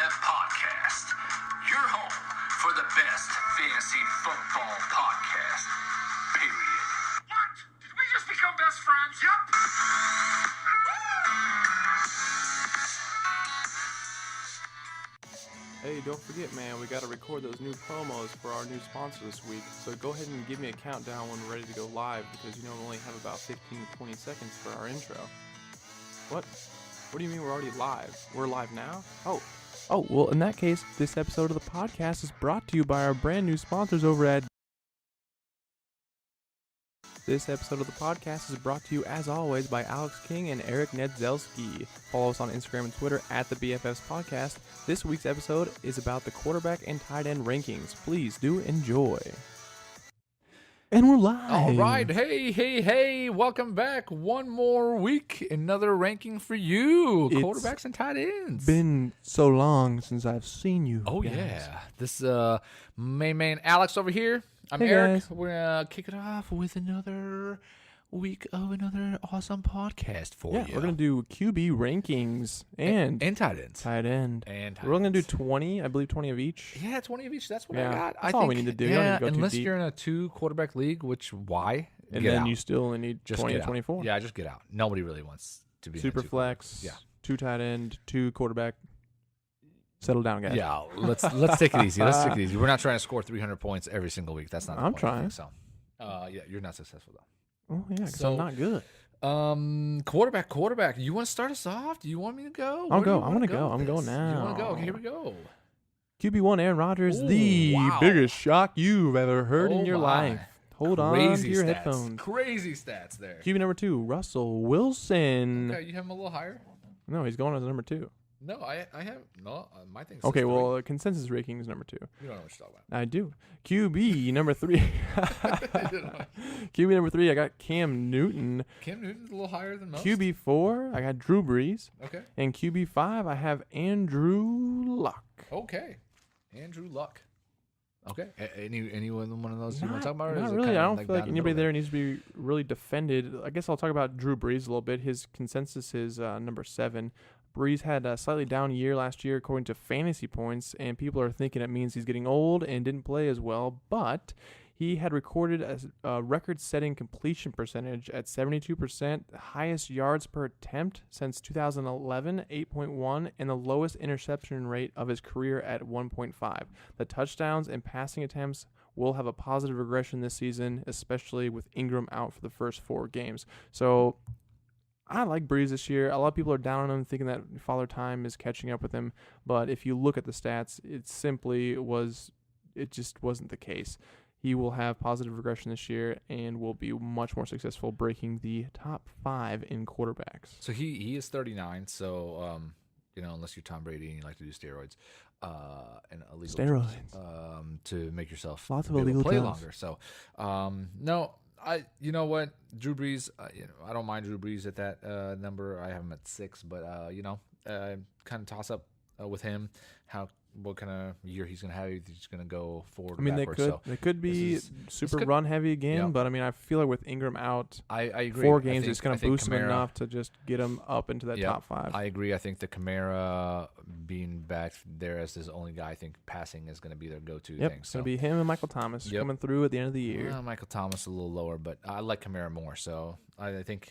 BFF Podcast, your home for the best fantasy football podcast, period. What? Did we just become best friends? Yep. Hey, don't forget, man, we got to record those new promos for our new sponsor this week. So go ahead and give me a countdown when we're ready to go live, because we only have about 15 to 20 seconds for our intro. What? What do you mean we're already live? We're live now? Oh, well, in that case, this episode of the podcast is brought to you by our brand new sponsors over at... This episode of the podcast is brought to you, as always, by Alex King and Eric Nedzelski. Follow us on Instagram and Twitter at the BFFs Podcast. This week's episode is about the quarterback and tight end rankings. Please do enjoy. And we're live. All right. Hey. Welcome back. One more week. Another ranking for you. Quarterbacks and tight ends. Been so long since I've seen you. Oh, guys. yeah. This main Alex over here. I'm Hey, Eric. guys. We're going to kick it off with another week of another awesome podcast for you. We're going to do QB rankings and tight ends. tight end. And We're only going to do 20, I believe 20 of each. Yeah, 20 of each. That's what Yeah, I got. that's all we need to do. You don't need to go too unless deep. you're in a 2-quarterback league, which why? And Get then out. you still only need Just 20 get and out. 24. Yeah, just get out. Nobody really wants to be Super in a 2 flex, Yeah. 2 tight end, 2 quarterback. Settle down, guys. Yeah, let's take it easy. Let's take it easy. We're not trying to score 300 points every single week. That's not. I'm the point, trying. So, yeah, you're not successful though. Oh, yeah, because So- I'm not good. Quarterback. You want to start us off? Do you want me to go? I'll Where do you go. I wanna wanna go. with I'm going this? You want to now. go? Okay, here we go. QB1 Aaron Rodgers, Ooh, the wow. biggest shock you've ever heard Oh in your my. life. Hold on Crazy to your stats. headphones. Crazy stats there. QB number 2, Russell Wilson. Okay, you have him a little higher. No, he's going as number 2. No, I have no. My thing's Okay, 6'3". well, consensus ranking is number 2. You don't know what you're talking I do. QB number 3. about. QB number 3, I got Cam Newton. Cam Newton's a little higher than most. QB 4, I got Drew Brees. Okay. And QB 5, I have Andrew Luck. Okay. Andrew Luck. Okay. Any one of those you want to talk about? Or Not is it really. kinda I don't like feel like down the anybody middle there needs to be really defended. I guess I'll talk about Drew Brees a little bit. His consensus is number 7. Brees had a slightly down year last year according to fantasy points, and people are thinking it means he's getting old and didn't play as well, but he had recorded a record-setting completion percentage at 72%, the highest yards per attempt since 2011, 8.1, and the lowest interception rate of his career at 1.5. The touchdowns and passing attempts will have a positive regression this season, especially with Ingram out for the first 4 games. So I like Brees this year. A lot of people are down on him, thinking that Father Time is catching up with him. But if you look at the stats, it just wasn't the case. He will have positive regression this year and will be much more successful, breaking the top 5 in quarterbacks. So he is 39. So unless you're Tom Brady and you like to do steroids, and illegal Steroids. drugs, to make yourself Lots of be able to illegal play drugs. longer. So, no. You know what, Drew Brees. I don't mind Drew Brees at that number. I have him at 6, but kind of toss up with him. What kind of year he's gonna have? If he's gonna go forward. I mean, backwards. they could be this super could- run heavy again, Yeah. but I mean, I feel like with Ingram out, I agree. 4 I games think- is going I to think boost him Kamara- enough to just get him up into that Yep, top 5. I agree. I think the Kamara being back there as his only guy, I think passing is going to be their go-to Yep, thing. it's going to be him and Michael Thomas Yep. coming through at the end of the year. Michael Thomas a little lower, but I like Kamara more. So I think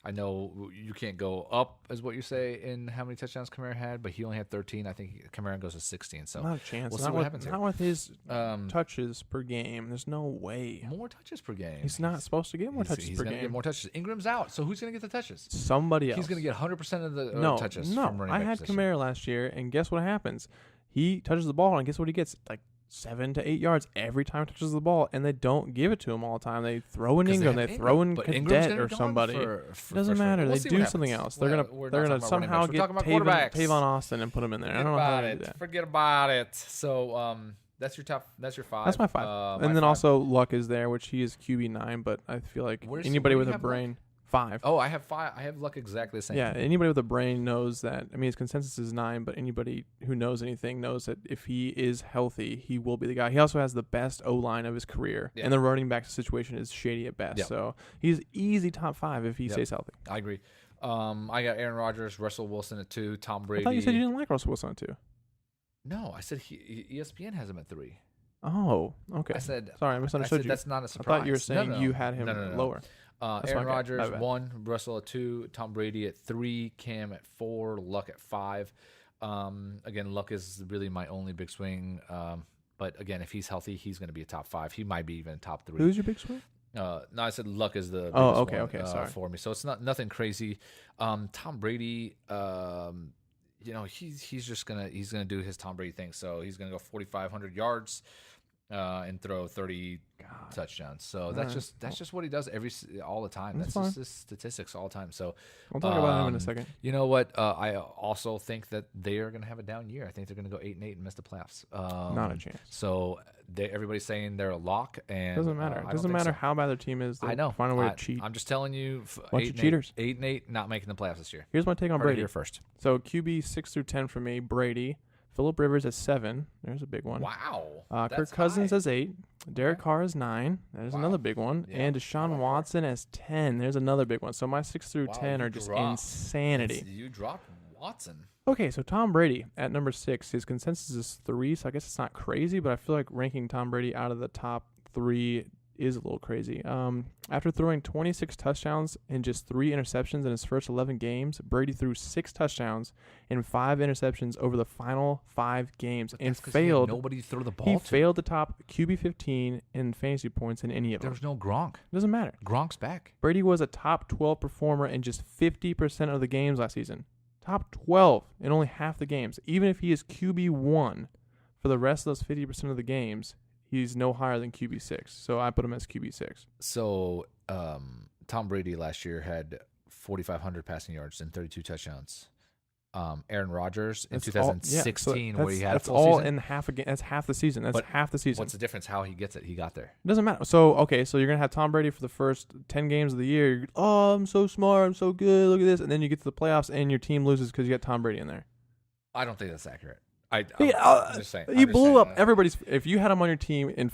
I know you can't go up, as what you say, in how many touchdowns Kamara had, but he only had 13. I think Kamara goes to 16. So Not a chance. we'll see not what with, happens here. Not with his Um, touches per game. There's no way. more touches per game. He's not supposed to get more touches he's per gonna game. get more touches. Ingram's out, so who's going to get the touches? Somebody else. He's going to get 100% of the no touches No, from running I back had position. Kamara last year, and guess what happens? He touches the ball, and guess what he gets? Like 7 to 8 yards every time he touches the ball, and they don't give it to him all the time. They throw in 'Cause Ingram, have they throw in but Ingram's Cadet gonna or be gone somebody. for It doesn't matter. We'll They see do what something happens. else. They're We're gonna not they're gonna talking about running somehow backs. We're get talking about quarterbacks. Tavon Austin and put him in there. I don't know how to do that. Forget about it. So that's your top. That's your 5. That's my 5. My and then 5. also Luck is there, which he is QB9, but I feel like Where anybody do with you a have Luck? brain 5. Oh, I have 5. I have Luck exactly the same. Yeah, anybody with a brain knows that. I mean, his consensus is 9, but anybody who knows anything knows that if he is healthy, he will be the guy. He also has the best O-line of his career, Yeah. and the running back situation is shady at best. Yep. So he's easy top 5 if he Yep. stays healthy. I agree. I got Aaron Rodgers, Russell Wilson at 2, Tom Brady. I thought you said you didn't like Russell Wilson too. No, I said ESPN has him at 3. Oh, okay. I said sorry, I misunderstood you. That's not a I surprise. thought you were saying you had him No. lower. Aaron Rodgers 1, Russell at 2, Tom Brady at 3, Cam at 4, Luck at 5. Again, Luck is really my only big swing. But again, if he's healthy, he's going to be a top 5. He might be even top 3. Who's your big swing? No, I said Luck is the okay, one, sorry. for me. So it's nothing crazy. Tom Brady, he's just gonna do his Tom Brady thing. So he's gonna go 4,500 yards. And throw 30 touchdowns. So that's just what he does all the time. That's just his statistics all the time. So I'll talk about him in a second. You know what? I also think that they are going to have a down year. I think they're going to go 8-8 and miss the playoffs. Not a chance. So everybody's saying they're a lock, and doesn't matter. It doesn't matter how bad their team is. I know. Find a way to cheat. I'm just telling you, Bunch of cheaters. 8-8, not making the playoffs this year. Here's my take on Brady. Here first. So QB 6 through 10 for me. Brady. Phillip Rivers is 7. There's a big one. Wow. Kirk Cousins has 8. Derek Carr is 9. There's another big one. Yeah. And Deshaun Watson has 10. There's another big one. So my 6 through 10 are just insanity. You dropped Watson. Okay, so Tom Brady at number 6. His consensus is 3, so I guess it's not crazy, but I feel like ranking Tom Brady out of the top 3 is a little crazy. After throwing 26 touchdowns and just 3 interceptions in his first 11 games, Brady threw 6 touchdowns and 5 interceptions over the final 5 games and failed. Nobody to throw the ball. He failed the top QB 15 in fantasy points in any of them. There's no Gronk. Doesn't matter. Gronk's back. Brady was a top 12 performer in just 50% of the games last season. Top 12 in only half the games. Even if he is QB1 for the rest of those 50% of the games, he's no higher than QB6, so I put him as QB6. So Tom Brady last year had 4,500 passing yards and 32 touchdowns. Aaron Rodgers in 2016, where he had a full all season. in half a game. That's half the season. That's half the season. What's the difference? How he gets it? He got there. It doesn't matter. So you're gonna have Tom Brady for the first 10 games of the year. You're, I'm so smart. I'm so good. Look at this, and then you get to the playoffs and your team loses because you got Tom Brady in there. I don't think that's accurate. I'm just saying. He blew up everybody's. If you had him on your team in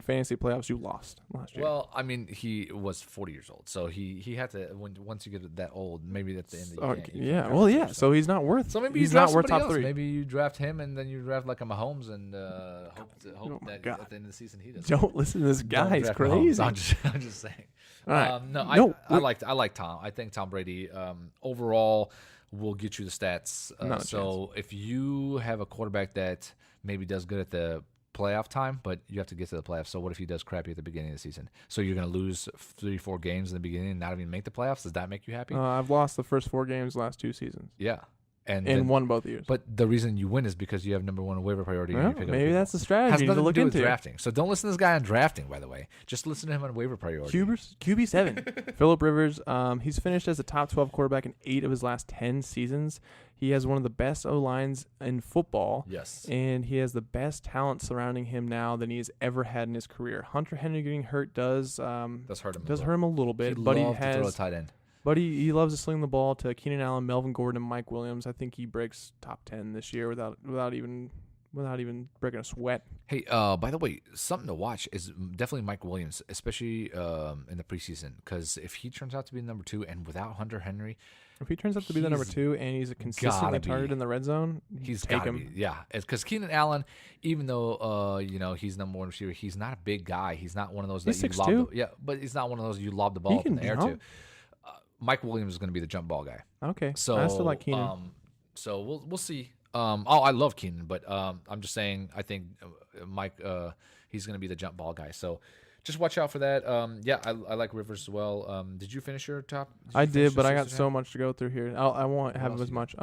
fantasy playoffs, you lost last year. Well, I mean, he was 40 years old, so he had to. Once you get that old, maybe that's the end of the game. Yeah. Well, yeah. So he's not worth. So maybe he's you draft not worth top else. 3. Maybe you draft him, and then you draft like a Mahomes, and hope that God. at the end of the season he does. Don't listen to this guy. He's draft crazy. Mahomes. I'm just saying. All right. I like Tom. I think Tom Brady overall will get you the stats. So if you have a quarterback that maybe does good at the playoff time, but you have to get to the playoffs. So what if he does crappy at the beginning of the season? So you're going to lose 3-4 games in the beginning and not even make the playoffs? Does that make you happy? I've lost the first 4 games last 2 seasons. Yeah. And won both years. But the reason you win is because you have number 1 waiver priority. Well, maybe that's the strategy has nothing to look do into. With drafting. So don't listen to this guy on drafting, by the way. Just listen to him on waiver priority. QB7. Phillip Rivers, he's finished as a top 12 quarterback in 8 of his last 10 seasons. He has one of the best O-lines in football. Yes. And he has the best talent surrounding him now than he has ever had in his career. Hunter Henry getting hurt does hurt him a little bit. But he has to throw a tight end. But he loves to sling the ball to Keenan Allen, Melvin Gordon, and Mike Williams. I think he breaks top 10 this year without even breaking a sweat. Hey, by the way, something to watch is definitely Mike Williams, especially in the preseason, because if he turns out to be the number 2 and without Hunter Henry, if he turns out to be the number 2 and he's a consistently targeted in the red zone, he's take got to him. be. Yeah, because Keenan Allen, even though he's number 1 receiver, he's not a big guy. He's not one of those he's that 6'2". you lob. But he's not one of those you lob the ball up in the air to. Mike Williams is going to be the jump ball guy. Okay, so I still like Keenan. So we'll see. I love Keenan, but I'm just saying I think Mike he's going to be the jump ball guy. So just watch out for that. I like Rivers as well. Did you finish your top? I did, but I got so much to go through here. I won't have him as much.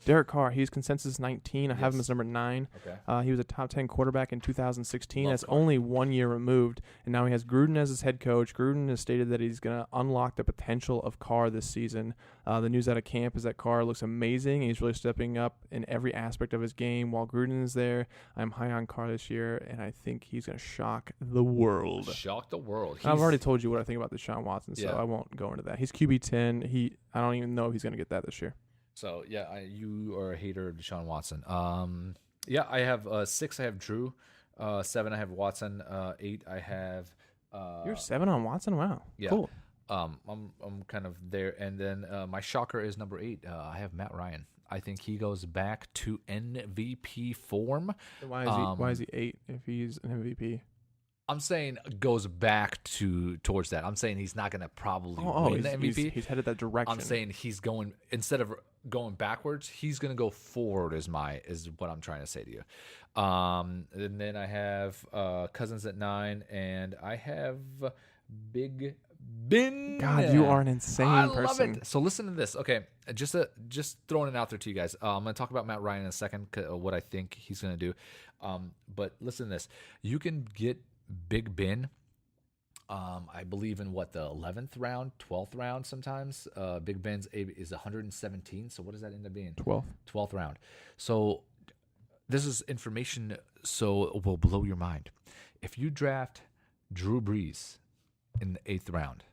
Derek Carr, he's consensus 19. I have him as number 9. Okay. He was a top 10 quarterback in 2016. That's only 1 year removed. And now he has Gruden as his head coach. Gruden has stated that he's going to unlock the potential of Carr this season. The news out of camp is that Carr looks amazing. He's really stepping up in every aspect of his game while Gruden is there. I'm high on Carr this year, and I think he's going to shock the world. Shock the world. I've already told you what I think about Deshaun Watson, so I won't go into that. He's QB10. I don't even know if he's going to get that this year. So, you are a hater of Deshaun Watson. I have 6, I have Drew. 7, I have Watson. 8, I have... You're 7 on Watson? Wow. Yeah. Cool. I'm kind of there. And then my shocker is number 8. I have Matt Ryan. I think he goes back to MVP form. Why is he 8 if he's an MVP? I'm saying goes back towards that. I'm saying he's not going to probably win the MVP. He's headed that direction. I'm saying he's going, instead of going backwards, he's going to go forward is what I'm trying to say to you. And then I have Cousins at 9, and I have Big Ben. God, you are an insane person. I love it. So listen to this. Okay, just throwing it out there to you guys. I'm going to talk about Matt Ryan in a second, what I think he's going to do. But listen to this. You can get Big Ben, I believe in the 11th round, 12th round sometimes. Big Ben's is 117. So what does that end up being? 12th round. So this is information so it will blow your mind. If you draft Drew Brees in the 8th round,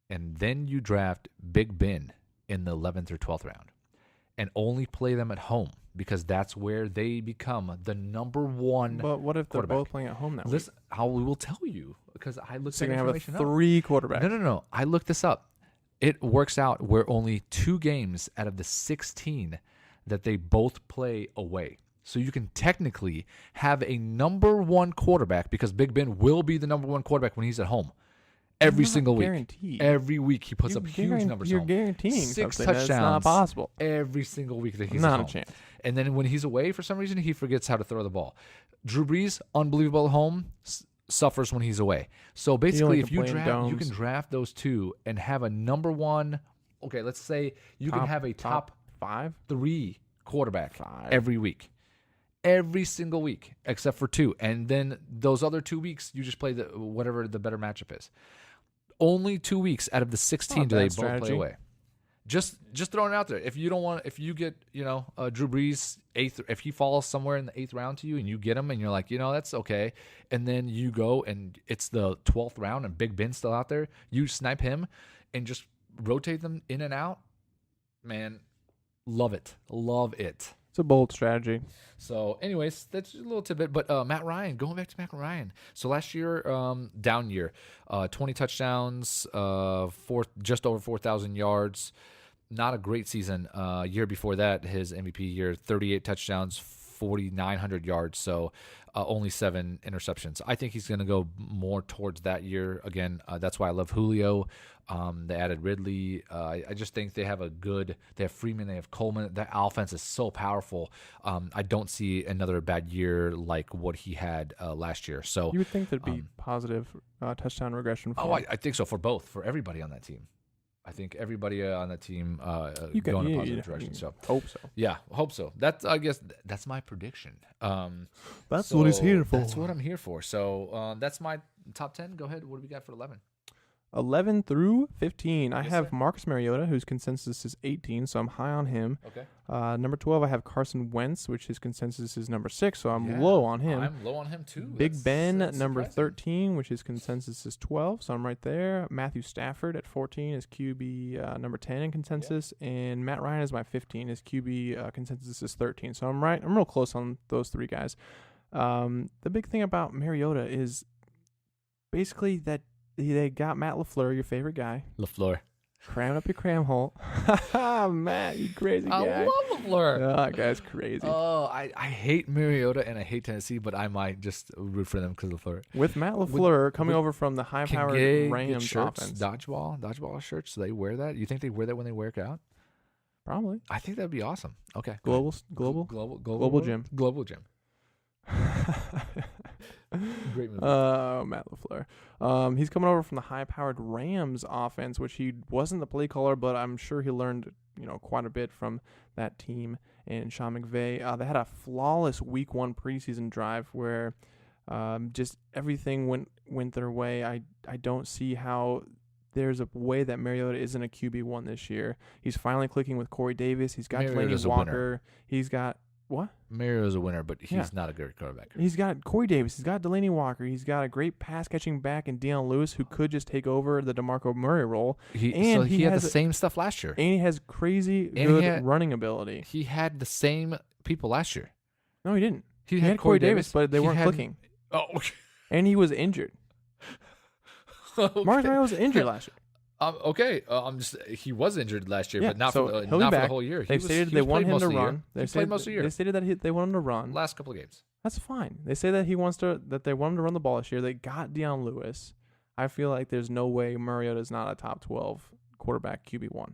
and then you draft Big Ben in the 11th or 12th round, and only play them at home, because that's where they become the number one. But what if they're both playing at home that week? Listen, I will tell you, because I looked So that you're going to information have up. 3 quarterbacks. No. I looked this up. It works out where only 2 games out of the 16 that they both play away. So you can technically have a number 1 quarterback, because Big Ben will be the number 1 quarterback when he's at home. Every single week. Guaranteed. Every week he puts up huge numbers. You're home. guaranteeing 6 something touchdowns. that's not possible. Every single week that he's Not at a home. chance. And then when he's away, for some reason, he forgets how to throw the ball. Drew Brees, unbelievable at home, suffers when he's away. So basically, if you draft, you can draft those 2 and have a number 1. Okay, let's say you can have a top 5, 3 quarterback every week. Every single week, except for 2. And then those other 2 weeks, you just play whatever the better matchup is. Only 2 weeks out of the 16 do they both play away. Just throwing it out there. If you don't want, if you get, Drew Brees 8th, if he falls somewhere in the 8th round to you and you get him and you're like, that's okay. And then you go and it's the 12th round and Big Ben's still out there. You snipe him and just rotate them in and out. Man, love it. Love it. It's a bold strategy. So, anyways, that's a little tidbit. But Matt Ryan, going back to Matt Ryan. So last year, down year, 20 touchdowns, just over 4,000 yards. Not a great season. Year before that, his MVP year, 38 touchdowns, 4,900 yards. So only 7 interceptions. I think he's going to go more towards that year. Again, that's why I love Julio. They added Ridley. I just think they have they have Freeman, they have Coleman. That offense is so powerful. I don't see another bad year like what he had last year. So you would think there'd be positive touchdown regression. I think so for everybody on that team. I think everybody on the team going in a positive direction. So hope so. Yeah, hope so. I guess that's my prediction. That's what he's here for. That's what I'm here for. So that's my top 10. Go ahead. What do we got for 11? 11 through 15. Yes, I have sir. Marcus Mariota, whose consensus is 18, so I'm high on him. Okay. Number 12, I have Carson Wentz, which his consensus is number 6, so I'm low on him. I'm low on him too. Big Ben, number surprising. 13, which his consensus is 12, so I'm right there. Matthew Stafford at 14 is QB number 10 in consensus, and Matt Ryan is my 15. His QB consensus is 13, so I'm real close on those 3 guys. The big thing about Mariota is basically that they got Matt LaFleur, your favorite guy. LaFleur. Cramming up your cram hole. Matt, you crazy guy. I love LaFleur. Oh, that guy's crazy. Oh, I hate Mariota and I hate Tennessee, but I might just root for them because of LaFleur. With Matt LaFleur coming over from the high-powered Rams shirts, offense. dodgeball shirts, so they wear that? You think they wear that when they work out? Probably. I think that'd be awesome. Okay. Global gym. Global gym. Great movie. Matt LaFleur. He's coming over from the high-powered Rams offense, which he wasn't the play caller, but I'm sure he learned, quite a bit from that team and Sean McVay. They had a flawless Week 1 preseason drive where just everything went their way. I don't see how there's a way that Mariota isn't a QB1 this year. He's finally clicking with Corey Davis. He's got Delaney Walker. He's got what? Mariota's a winner, but he's not a good quarterback. He's got Corey Davis. He's got Delaney Walker. He's got a great pass-catching back in Deion Lewis, who could just take over the DeMarco Murray role. He had the same stuff last year. And he has crazy good running ability. He had the same people last year. No, he didn't. He had Corey Davis, but they weren't clicking. Oh, okay. And he was injured. Okay. Marcus Mariota was injured last year. Okay. He was injured last year, Yeah, but not so for he'll be not for the back. whole year. They stated they want him to run. He played most of the year. They stated that they want him to run. Last couple of games. That's fine. They say that they want him to run the ball this year. They got Deion Lewis. I feel like there's no way Mariota is not a top 12 quarterback QB1.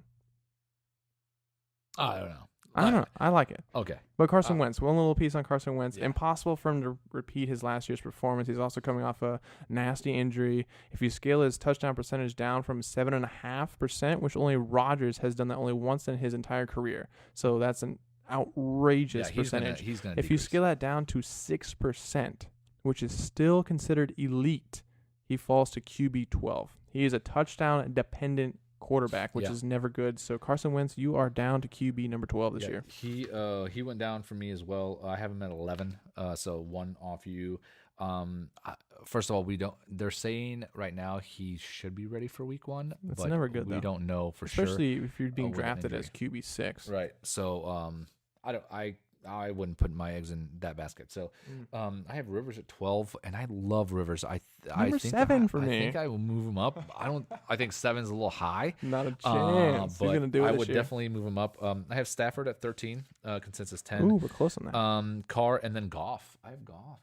I don't know. I don't know. I like it. Okay. But Carson Wentz, one little piece on Carson Wentz. Yeah. Impossible for him to repeat his last year's performance. He's also coming off a nasty injury. If you scale his touchdown percentage down from 7.5%, which only Rodgers has done that only once in his entire career. So that's an outrageous percentage. He's gonna if you scale that down to 6%, which is still considered elite, he falls to QB 12. He is a touchdown dependent quarterback, which is never good. So Carson Wentz, you are down to QB number 12 this year. He went down for me as well. I have him at 11, so one off you. First of all, they're saying right now he should be ready for week 1. That's but never good, we though. don't know for sure. Especially if you're being with an drafted injury. as QB 6. Right. So I wouldn't put my eggs in that basket. So I have Rivers at 12, and I love Rivers. I think 7 for me. I think I will move him up. I think 7's a little high. Not a chance. But He's gonna do it I this would year. definitely move him up. I have Stafford at 13, consensus 10. Ooh, we're close on that. Carr, and then Goff. I have Goff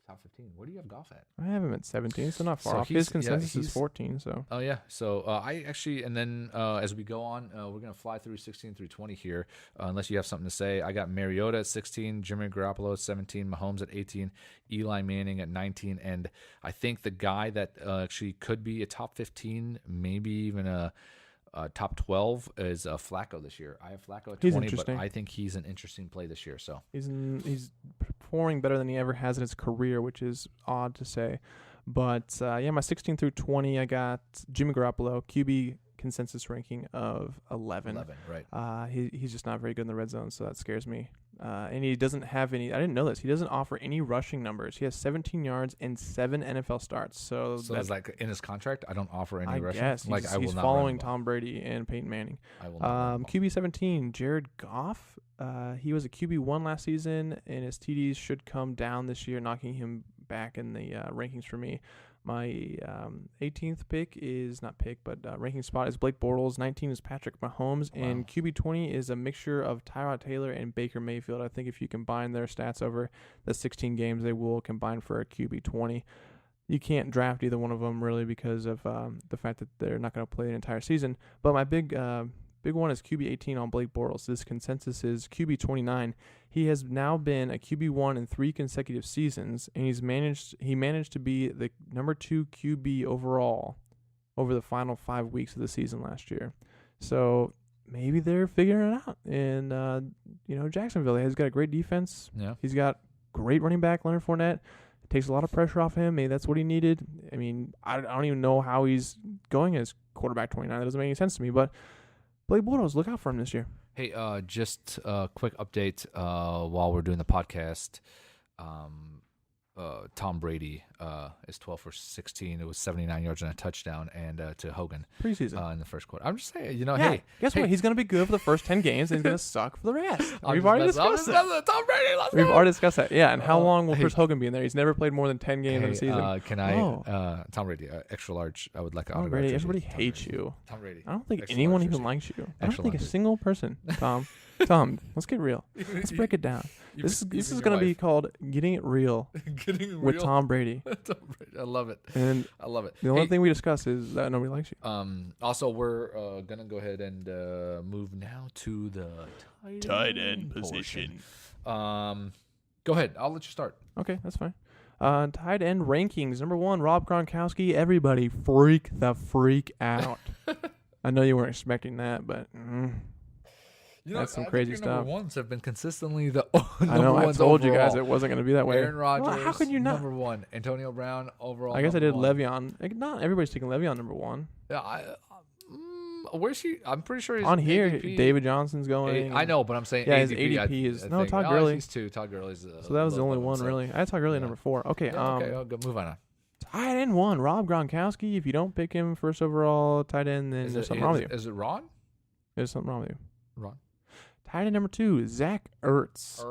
top 15. Where do you have Goff at? I have him at 17, so not far So off. he's- His consensus is he's- 14, so. Oh yeah. So I actually, and then as we go on, we're gonna fly through 16 through 20 here. Unless you have something to say, I got Mariota at 16, Jimmy Garoppolo at 17, Mahomes at 18, Eli Manning at 19, and I think the guy that actually could be a top 15, maybe even a top 12 is Flacco this year. I have Flacco at 20, but interesting. I think he's an interesting play this year. So He's performing better than he ever has in his career, which is odd to say. But, my 16 through 20, I got Jimmy Garoppolo, QB consensus ranking of 11. 11, right? He's just not very good in the red zone, so that scares me. And he doesn't have any – I didn't know this. He doesn't offer any rushing numbers. He has 17 yards and 7 NFL starts. So it's like in his contract, I don't offer any I rushing. guess Like I will he's not following run the ball. Tom Brady and Peyton Manning. I will not run the ball. QB 17, Jared Goff. He was a QB1 last season, and his TDs should come down this year, knocking him back in the rankings for me. My 18th pick is not pick, but ranking spot is Blake Bortles. 19 is Patrick Mahomes, and QB 20 is a mixture of Tyrod Taylor and Baker Mayfield. I think if you combine their stats over the 16 games, they will combine for a QB 20. You can't draft either one of them really because of the fact that they're not going to play the entire season. But my big one is QB 18 on Blake Bortles. This consensus is QB 29. He has now been a QB1 in 3 consecutive seasons, and he managed to be the number 2 QB overall over the final 5 weeks of the season last year. So maybe they're figuring it out. And Jacksonville has got a great defense. Yeah. He's got great running back Leonard Fournette. It takes a lot of pressure off him. Maybe that's what he needed. I mean, I don't even know how he's going as quarterback 29. That doesn't make any sense to me. But Blake Bortles, look out for him this year. Hey, just a quick update while we're doing the podcast. Tom Brady is 12 for 16. It was 79 yards and a touchdown, and to Hogan Preseason. in the first quarter. I'm just saying, Hey, guess what? He's going to be good for the first 10 games, and he's going to suck for the rest. We've already discussed that. Tom Brady, let's We've go. already discussed that. Yeah, and how long will hey. Chris Hogan be in there? He's never played more than 10 games in a season. Can I, Tom Brady, extra large, I would like an Tom autograph Brady, jersey. everybody Tom hates Brady. you. Tom Brady. I don't think Extra anyone large even jersey. likes you. I don't Extra think a large single person, Tom. Tom, let's get real. Let's break it down. This is going to be called Getting It Real Getting with real. Tom Brady. Tom Brady. I love it. And I love it. the only Hey, thing we discuss is that nobody likes you. Also, we're gonna go ahead and move now to the Tight end portion. Go ahead. I'll let you start. Okay, that's fine. Tight end rankings. Number 1, Rob Gronkowski. Everybody freak out. I know you weren't expecting that, but that's some crazy stuff. Number ones have been consistently the I know. number I ones told you overall. guys it wasn't going to be that way. Aaron Rodgers. Well, how could you not? Number 1. Antonio Brown overall. I guess I number did 1. Le'Veon. Like, not everybody's taking Le'Veon number 1. Yeah. Where's he? I'm pretty sure he's On here, ADP. David Johnson's going. I know, but I'm saying Yeah, his ADP, ADP is- no, think. Todd Oh, Gurley. He's 2. Todd Gurley's. So that was the only low one, so- really. I had Todd Gurley at yeah. number 4. Okay. Yeah, okay, I'll go, move on. Tight end 1, Rob Gronkowski. If you don't pick him first overall tight end, then there's something wrong with you. Is it Ron? There's something wrong with you. Ron. Tight end number 2, Zach Ertz.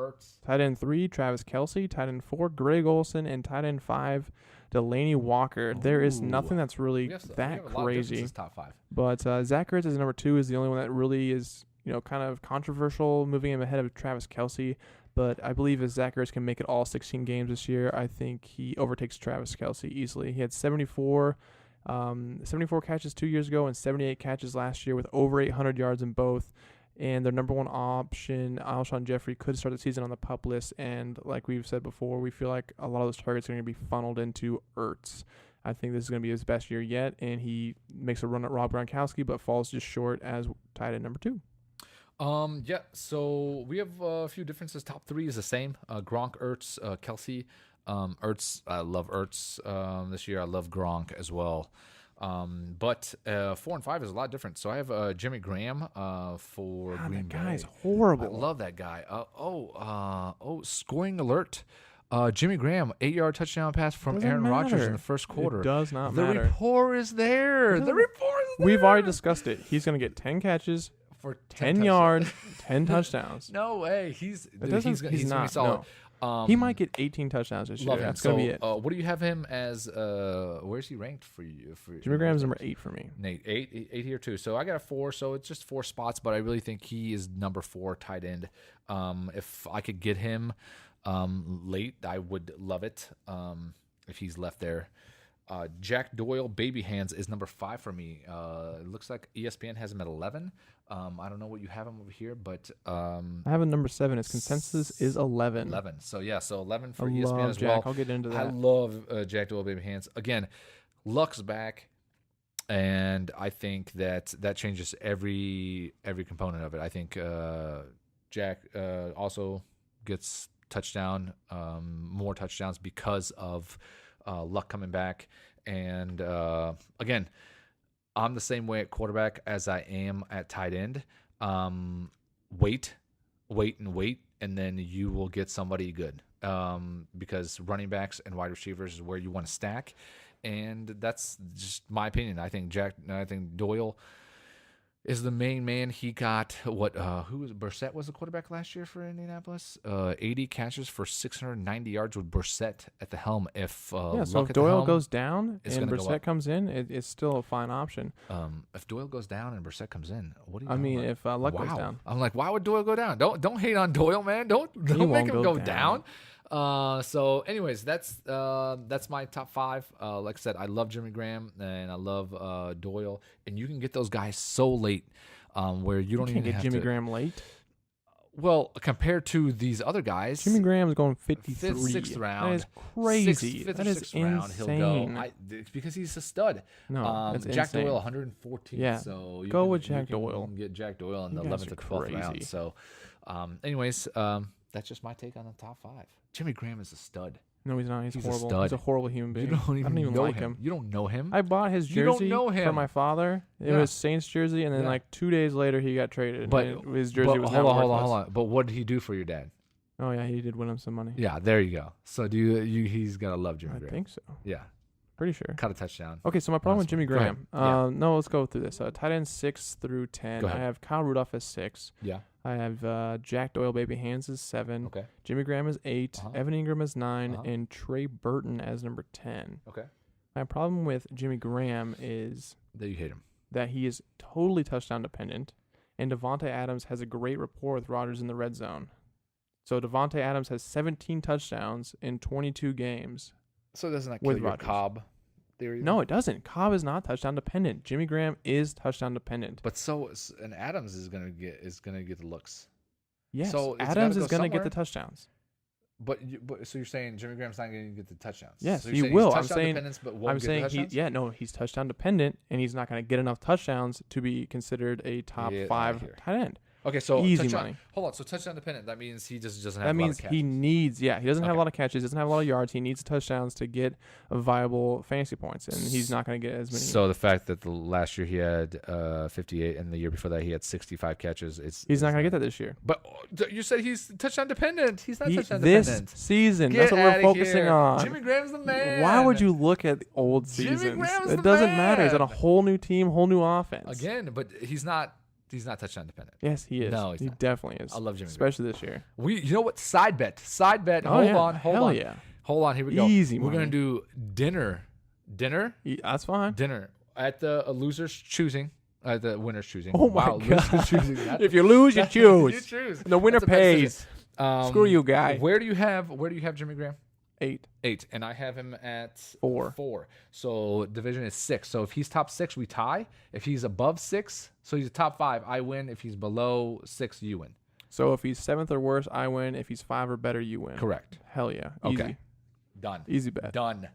Tight end 3, Travis Kelce. Tight end 4, Greg Olsen. And tight end 5, Delaney Walker. There is Ooh. nothing that's really We have a that lot of crazy. differences top 5. But Zach Ertz is number 2 is the only one that really is, kind of controversial, moving him ahead of Travis Kelce. But I believe if Zach Ertz can make it all 16 games this year, I think he overtakes Travis Kelce easily. He had 74 catches 2 years ago and 78 catches last year with over 800 yards in both. And their number one option, Alshon Jeffrey, could start the season on the PUP list. And like we've said before, we feel like a lot of those targets are going to be funneled into Ertz. I think this is going to be his best year yet, and he makes a run at Rob Gronkowski, but falls just short as tight end number 2. Yeah, so we have a few differences. Top 3 is the same. Gronk, Ertz, Kelce. Ertz, I love Ertz this year. I love Gronk as well. But 4 and 5 is a lot different. So I have Jimmy Graham for Green Bay. That guy's horrible. I love that guy. Scoring alert. Jimmy Graham, 8-yard touchdown pass from Doesn't Aaron Rodgers matter. in the first quarter. It does not The matter. rapport is there. The rapport is there. We've already discussed it. He's going to get 10 catches, for 10 yards, 10 touchdoughns. No way. He's He's gonna be not. solid. No. He might get 18 touchdowns this year. Love him. That's going to be it. What do you have him as? Where's he ranked for you? Jimmy Graham's number 8 for me. Nate, 8 here too. So I got a 4. So it's just 4 spots, but I really think he is number 4 tight end. If I could get him late, I would love it. If he's left there. Jack Doyle, baby hands, is number 5 for me. It looks like ESPN has him at 11. I don't know what you have him over here, but I have him number 7. His consensus is 11. 11. So 11 for I ESPN love as Jack. well. I'll get into that. I love Jack Doyle, baby hands. Again, Luck's back, and I think that changes every component of it. I think Jack also gets more touchdowns because of Luck coming back. And again, I'm the same way at quarterback as I am at tight end. Wait, and then you will get somebody good. Because running backs and wide receivers is where you want to stack, and that's just my opinion. I think Doyle is the main man. He got Brissett was the quarterback last year for Indianapolis. 80 catches for 690 yards with Brissett at the helm. If Doyle goes down and go Brissett up. comes in, it's still a fine option. If Doyle goes down and Brissett comes in, what do you? I mean, about? if Luck goes down, I'm like, why would Doyle go down? Don't hate on Doyle, man. Don't make him go down. So anyways, that's my top 5. Like I said, I love Jimmy Graham and I love Doyle, and you can get those guys so late where you don't even get have Jimmy to. Graham late. Well, compared to these other guys, Jimmy Graham's going 53. 5th, 6th round. That is crazy. 5th That or is 6th round, insane. he'll go. It's because he's a stud. No, that's Jack insane. Doyle, 114. Yeah, So you go can- with you Jack can Doyle. Get Jack Doyle in the You guys 11th are or 12th round. crazy. So, anyways, that's just my take on the top 5. Jimmy Graham is a stud. No, he's not. He's He's a horrible. stud. He's a horrible human being. You don't I don't even know like him. You don't know him. I bought his You don't jersey know for him. my father. It Yeah. was Saints jersey, and then Yeah. like 2 days later he got traded. But and his jersey was now hold worthless. on. But what did he do for your dad? Oh yeah, he did win him some money. Yeah, there you go. So do you? He's gotta love Jimmy I Graham. think so. Yeah, Pretty sure. caught a touchdown. Okay, so my problem with That's Jimmy fine. Go Graham. ahead. No, let's go through this. Tight end 6 through 10. Go I ahead. have Kyle Rudolph as 6. Yeah. I have Jack Doyle, baby hands as 7. Okay. Jimmy Graham is 8. Uh-huh. Evan Ingram is 9, Uh-huh. and Trey Burton as number 10. Okay. My problem with Jimmy Graham is There you hate him. that he is totally touchdown dependent, and Devontae Adams has a great rapport with Rodgers in the red zone. So Devontae Adams has 17 touchdowns in 22 games. So doesn't that With kill your Rodgers. Cobb theory? No, it doesn't. Cobb is not touchdown dependent. Jimmy Graham is touchdown dependent. But and Adams is gonna get the looks. Yes, so it's Adams gotta is go going to get somewhere. the touchdowns. But so you're saying Jimmy Graham's not going to get the touchdowns? Yes, so he you're saying will. He's I'm touchdown saying- dependence, but won't I'm get the saying touchdowns? he's touchdown dependent, and he's not going to get enough touchdowns to be considered a top Yeah, I 5 hear. tight end. Okay, so Easy touchdown, money. Hold on. So touchdown dependent. That means he just doesn't have. That a lot means of he catches. needs, he doesn't have a Okay. lot of catches, doesn't have a lot of yards. He needs touchdowns to get a viable fantasy points, and he's not going to get as many. So the fact that the last year he had 58, and the year before that he had 65 catches, he's not going to get that this year. But you said he's touchdown dependent. He's not touchdown This dependent. season, Get that's what we're outta focusing here. on. Jimmy Graham's the man. Why would you look at the old Jimmy seasons? Graham's It the doesn't matter. He's on a man. whole new team, whole new offense. Again? But he's not touchdown dependent. Yes, he is. No, he's he not. definitely is. I love Jimmy especially this year. You know what? Side bet. Oh, Hold yeah. on. Hell on. yeah. Hold on, here we go. Easy We're money. gonna do dinner. That's fine. Dinner at the loser's choosing. The winner's choosing. Oh my wow, God. loser's choosing. If you lose, you choose. You choose. The winner That's a bad pays. decision. Screw you, guy. Where do you have Jimmy Graham? 8. 8, and I have him at 4. 4. So division is 6. So if he's top 6, we tie. If he's above 6, so he's a top 5, I win. If he's below 6, you win. So if he's 7th or worse, I win. If he's 5 or better, you win. Correct. Hell yeah. Okay. Easy. Done. Easy bet. Done.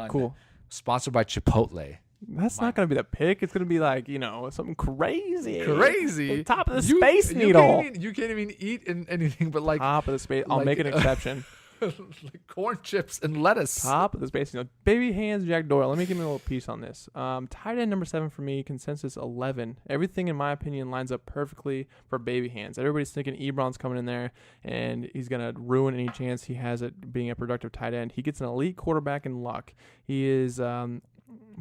Cool. Sponsored by Chipotle. That's not going to be the pick. It's going to be like, something crazy. Crazy. The top of the Space Needle. You can't even eat in anything but like Top of the space. I'll like, make an exception. like corn chips and lettuce. Top of the Space Needle. Baby hands, Jack Doyle. Let me give me a little piece on this. Tight end number 7 for me, consensus 11. Everything, in my opinion, lines up perfectly for baby hands. Everybody's thinking Ebron's coming in there, and he's going to ruin any chance he has at being a productive tight end. He gets an elite quarterback in luck. He is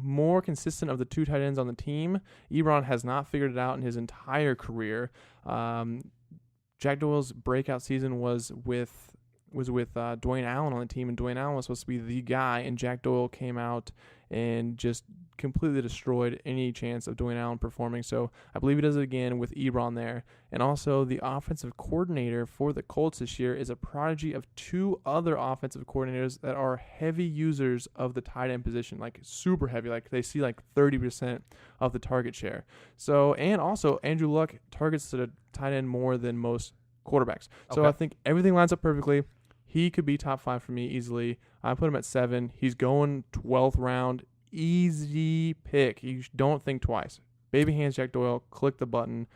more consistent of the 2 tight ends on the team. Ebron has not figured it out in his entire career. Jack Doyle's breakout season was with Dwayne Allen on the team, and Dwayne Allen was supposed to be the guy, and Jack Doyle came out and just completely destroyed any chance of Dwayne Allen performing. So I believe he does it again with Ebron there. And also the offensive coordinator for the Colts this year is a prodigy of 2 other offensive coordinators that are heavy users of the tight end position, like super heavy. Like they see like 30% of the target share. So, and also Andrew Luck targets the tight end more than most quarterbacks. So Okay. I think everything lines up perfectly. He could be top 5 for me easily. I put him at 7. He's going 12th round. Easy pick. You don't think twice. Baby hands, Jack Doyle. Click the button.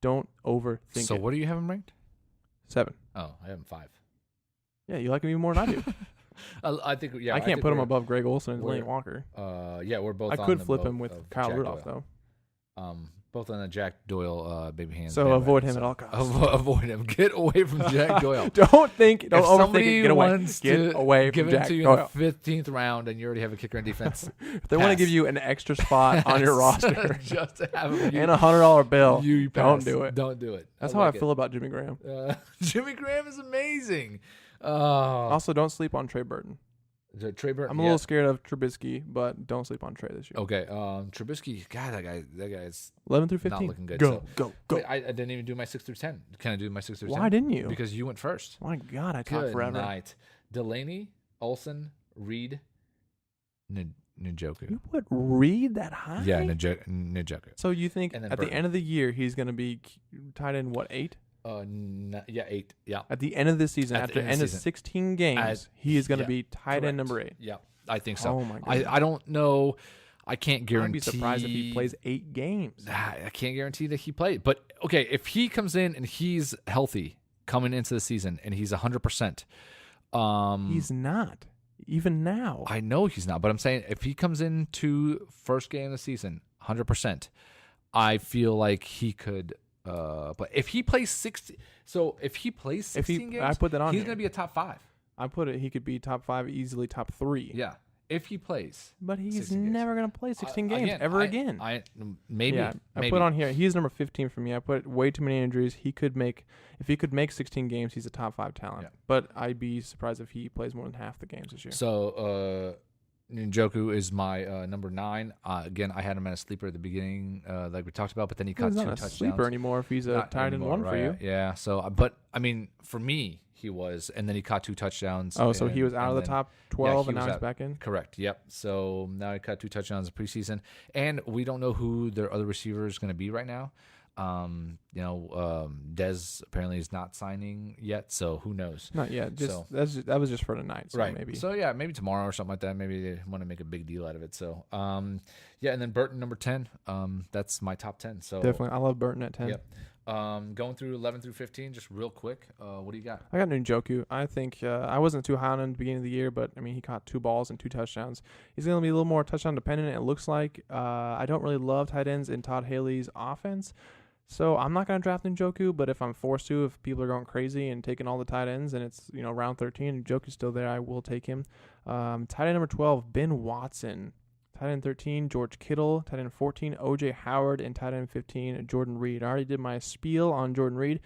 Don't overthink So it. what do you have him ranked? 7. Oh, I have him 5. Yeah, you like him even more than I do. I think yeah. I can't put him we're- above Greg Olson and we're- Lane Walker. Yeah, we're both. I on could the flip boat him with of Kyle Jack Rudolph, Doyle. though. Both on the Jack Doyle baby hands. So bandwagon, avoid him so at all costs. Avoid him. Get away from Jack Doyle. Don't overthink If it. somebody Get away. wants Get to away give from it Jack to you Doyle. in the 15th round, and you already have a kicker in defense, If they want to pass. give you an extra spot on your roster just to have him, and $100 bill, you don't pass. do it. Don't do it. That's I how like I feel about Jimmy Graham. it. Jimmy Graham is amazing. Also, don't sleep on Trey Burton. Trey Burton. I'm a little scared of Trubisky, but don't sleep on Trey this year. Okay. Trubisky. God, that guy is 11 through 15. not looking good. Go, go. Wait, I didn't even do my 6 through 10. Can I do my 6 through 10? Why didn't you? Because you went first. My God, I talked Good forever. night. Delaney, Olsen, Reed, Njoku. You would read that high? Yeah, Njoku. So you think And then at Burton. the end of the year he's going to be tied in, 8? Yeah, 8. Yeah. At the end of this season, At the after end end of of season. 16 games, he is going to be tied Correct. end number 8. Yeah, I think so. Oh, my goodness. I don't know. I can't guarantee. I'd be surprised if he plays 8 games. I can't guarantee that he played. But, okay, if he comes in and he's healthy coming into the season and he's 100%. He's not. Even now. I know he's not, but I'm saying if he comes into first game of the season 100%, I feel like he could. But if he plays 16 games, I put that on he's here. going to be a top 5. I put it, he could be top 5, easily top 3. Yeah, if he plays. But he's 16 games. never going to play 16 games ever again. Maybe. Yeah, I put on here. He's number 15 for me. I put way too many injuries. If he could make 16 games, he's a top 5 talent. Yeah. But I'd be surprised if he plays more than half the games this year. So Njoku is my number 9. Again, I had him at a sleeper at the beginning, like we talked about, but then he caught He's 2 not a touchdowns. sleeper anymore if he's a Not tight end anymore, 1 for right? you. Yeah. So, but I mean, for me, he was, and then he caught 2 touchdowns. Oh, so he was out of the then- top 12 he and now was he's out. back in? Correct. Yep. So now he caught 2 touchdowns in preseason, and we don't know who their other receiver is going to be right now. Dez apparently is not signing yet, so who knows? Not yet. So- That was just for tonight. So Right. maybe. So yeah, maybe tomorrow or something like that. Maybe they want to make a big deal out of it. So yeah, and then Burton number 10. That's my top 10. So Definitely. I love Burton at 10. Yep. Going through 11 through 15, just real quick. What do you got? I got Njoku. I think I wasn't too high on him at the beginning of the year, but I mean he caught 2 balls and 2 touchdowns. He's going to be a little more touchdown dependent. It looks like I don't really love tight ends in Todd Haley's offense, so I'm not going to draft Njoku. But if I'm forced to, if people are going crazy and taking all the tight ends, and it's round 13 and Njoku's still there, I will take him. Tight end number 12, Ben Watson. Tight end 13, George Kittle. Tight end 14, O.J. Howard. And tight end 15, Jordan Reed. I already did my spiel on Jordan Reed.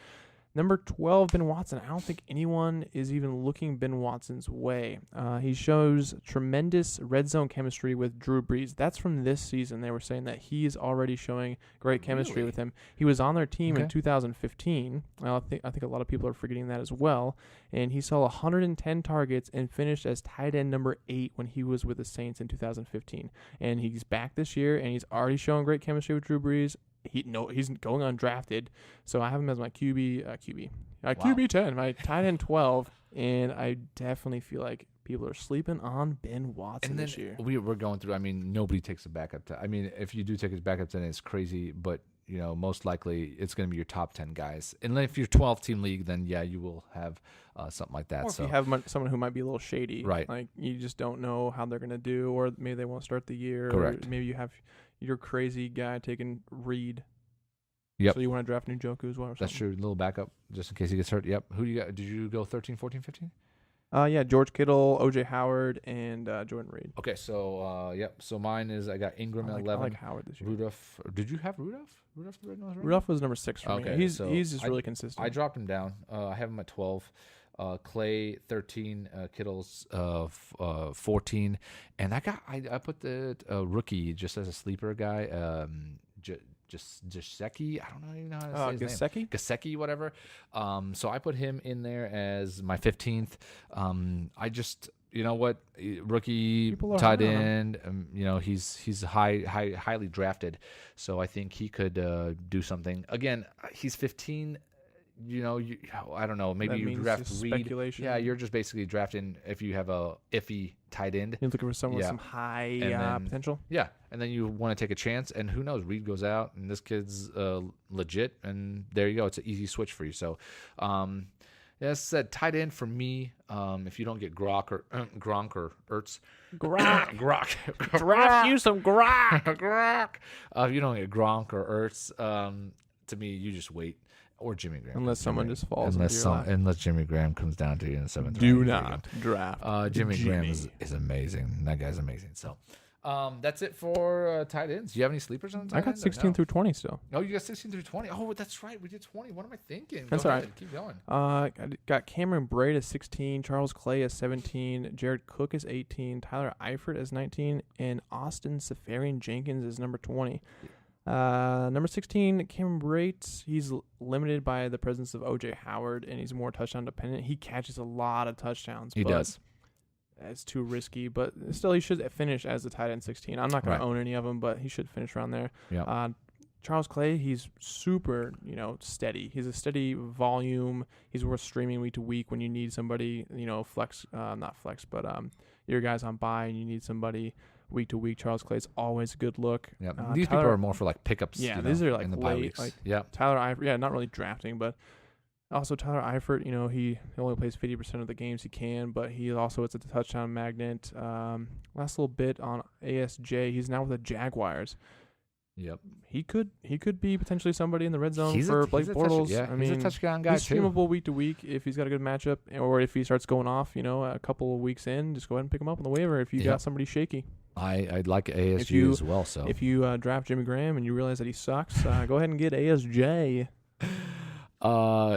Number 12, Ben Watson. I don't think anyone is even looking Ben Watson's way. He shows tremendous red zone chemistry with Drew Brees. That's from this season. They were saying that he's already showing great chemistry with him. He was on their team in 2015. I think a lot of people are forgetting that as well. And he saw 110 targets and finished as tight end number 8 when he was with the Saints in 2015. And he's back this year, and he's already showing great chemistry with Drew Brees. He's going undrafted, so I have him as my QB 10, my tight end 12, and I definitely feel like people are sleeping on Ben Watson this year. We're going through. I mean, nobody takes a backup. I mean, if you do take his backup, then it's crazy, but most likely it's going to be your top 10 guys. And if you're 12-team league, then yeah, you will have something like that. Or if you have someone who might be a little shady, right? Like you just don't know how they're going to do, or maybe they won't start the year. Correct. Or maybe you have your crazy guy taking Reed. Yep. So you want to draft Njoku as well or something? That's true. A little backup just in case he gets hurt. Yep. Who do you got? Did you go 13, 14, 15? Yeah, George Kittle, O.J. Howard, and Jordan Reed. Okay, so yep. So mine is I got Ingram at 11. I like Howard this year. Rudolph. Did you have Rudolph? Rudolph was number 6 for me. He's just really consistent. I dropped him down. I have him at 12. Clay 13, Kittle's 14, and I put the rookie just as a sleeper guy. Gesicki, I don't even know how to say his name. Gesicki, whatever. So I put him in there as my 15th. I just, you know what, rookie tight end. He's highly drafted, so I think he could do something. Again, he's 15. I don't know. Maybe you draft Reed. Speculation. Yeah, you're just basically drafting if you have a iffy tight end. You're looking for someone with some high potential. Yeah, and then you want to take a chance, and who knows? Reed goes out, and this kid's legit, and there you go. It's an easy switch for you. So, as I said, tight end for me. If you don't get Gronk or Ertz, Gronk, Draft you some Gronk. Gronk. If you don't get Gronk or Ertz, to me, you just wait. Or Jimmy Graham. Unless someone just falls into your lap. Unless Jimmy Graham comes down to you in the 7th round. Do not draft Jimmy Graham is amazing. That guy's amazing. So that's it for tight ends. Do you have any sleepers on tight ends? I got 16 through 20 still. Oh, you got 16 through 20. Oh, that's right. We did 20. What am I thinking? That's Go all ahead. right. Keep going. I got Cameron Braid as 16, Charles Clay as 17, Jared Cook as 18, Tyler Eifert as 19, and Austin Safarian Jenkins as number 20. Number 16, Cameron Braid. He's limited by the presence of O.J. Howard, and he's more touchdown dependent. He catches a lot of touchdowns. He does. It's too risky, but still he should finish as the tight end 16. I'm not going to own any of them, but he should finish around there. Yeah. Charles Clay, he's super, steady. He's a steady volume. He's worth streaming week to week when you need somebody, flex, not flex, but your guys on bye and you need somebody week to week. Charles Clay's always a good look. Yeah, these people are more for like pickups. Yeah, these are like in the late. bye weeks. Like Tyler Eifert. Yeah, not really drafting, but also Tyler Eifert. He only plays 50% of the games he can, but he also is a touchdown magnet. Last little bit on ASJ. He's now with the Jaguars. Yep. He could be potentially somebody in the red zone for Blake Bortles. He's a touchdown guy he's streamable week to week if he's got a good matchup, or if he starts going off, a couple of weeks in, just go ahead and pick him up on the waiver if you got somebody shaky. I'd like ASG as well. So if you draft Jimmy Graham and you realize that he sucks, go ahead and get ASJ.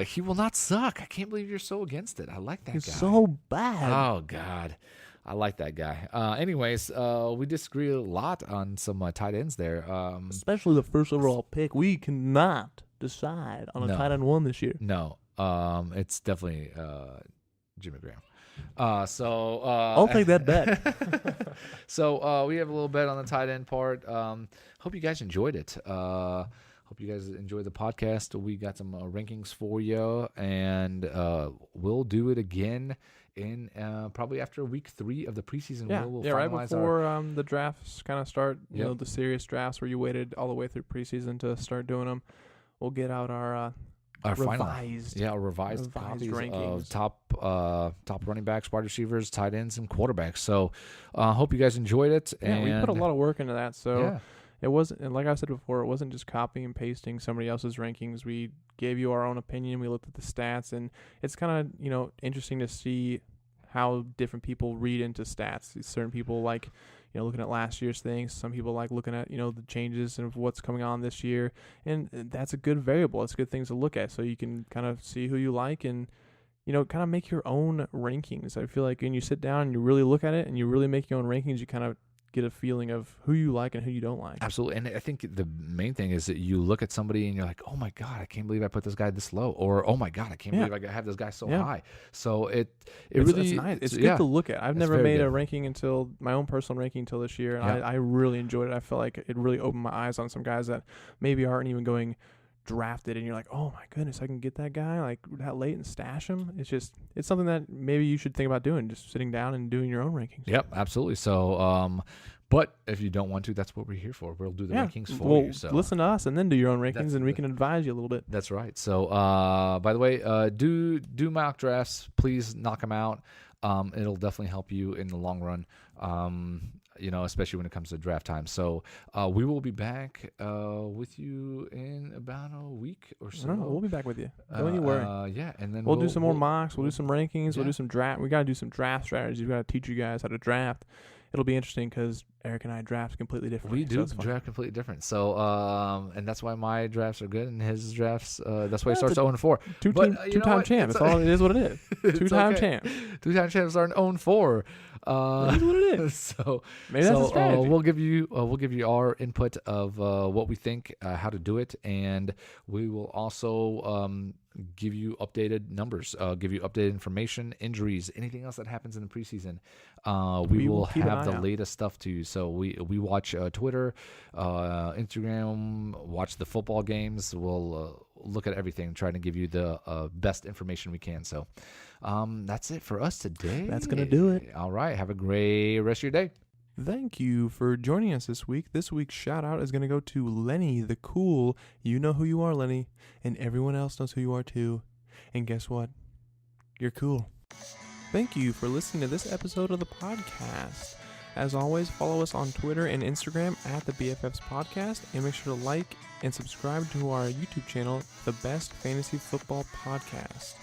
He will not suck. I can't believe you're so against it. I like that guy. He's so bad. Oh God. I like that guy. Anyways, we disagree a lot on some tight ends there. Especially the first overall pick. We cannot decide on a tight end 1 this year. No. It's definitely Jimmy Graham. I'll take that bet. So we have a little bet on the tight end part. Hope you guys enjoyed it. Hope you guys enjoyed the podcast. We got some rankings for you, and we'll do it again in probably after week 3 of the preseason. We'll right before the drafts kind of start. You know, the serious drafts where you waited all the way through preseason to start doing them. We'll get out our revised copies rankings of top running backs, wide receivers, tight ends, and quarterbacks. So hope you guys enjoyed it. Yeah, we put a lot of work into that. So. Yeah. It wasn't, and like I said before, it wasn't just copying and pasting somebody else's rankings. We gave you our own opinion. We looked at the stats, and it's kind of interesting to see how different people read into stats. Certain people like, looking at last year's things. Some people like looking at, the changes and what's coming on this year. And that's a good variable. It's good things to look at so you can kind of see who you like and, kind of make your own rankings. I feel like when you sit down and you really look at it and you really make your own rankings, you kind of get a feeling of who you like and who you don't like. Absolutely. And I think the main thing is that you look at somebody and you're like, oh my God, I can't believe I put this guy this low. Or, oh my God, I can't believe I have this guy so high. So it's really nice. It's good to look at. I've never made good. a ranking until my own personal ranking until this year. And I really enjoyed it. I feel like it really opened my eyes on some guys that maybe aren't even going drafted, and you're like, oh my goodness, I can get that guy like that late and stash him. It's something that maybe you should think about doing, just sitting down and doing your own rankings. Yep, absolutely. So but if you don't want to, that's what we're here for. We'll do the rankings for you. So listen to us and then do your own rankings, and we can advise you a little bit. That's right. So by the way, do mock drafts. Please knock them out. It'll definitely help you in the long run. Especially when it comes to draft time. So we will be back with you in about a week or so. No, we'll be back with you. Don't you worry. And then we'll do some more mocks. We'll do some rankings. Yeah. We'll do some draft. We got to do some draft strategies. We got to teach you guys how to draft. It'll be interesting because Eric and I draft completely different. We do draft completely different. So, and that's why my drafts are good and his drafts, that's why he starts 0-4. Two-time champ. That's all. It is what it is. Two-time champ. Two-time champs are an 0-4. It is what it is. So maybe that's a strategy. We'll give you our input of what we think, how to do it, and we will also give you updated numbers, give you updated information, injuries, anything else that happens in the preseason. We will have the latest stuff too. So we watch Twitter, Instagram, watch the football games. We'll look at everything, trying to give you the best information we can. So that's it for us today. That's going to do it. All right. Have a great rest of your day. Thank you for joining us this week. This week's shout out is going to go to Lenny the Cool. You know who you are, Lenny, and everyone else knows who you are too. And guess what? You're cool. Thank you for listening to this episode of the podcast. As always, follow us on Twitter and Instagram at the BFFs Podcast, and make sure to like and subscribe to our YouTube channel, The Best Fantasy Football Podcast.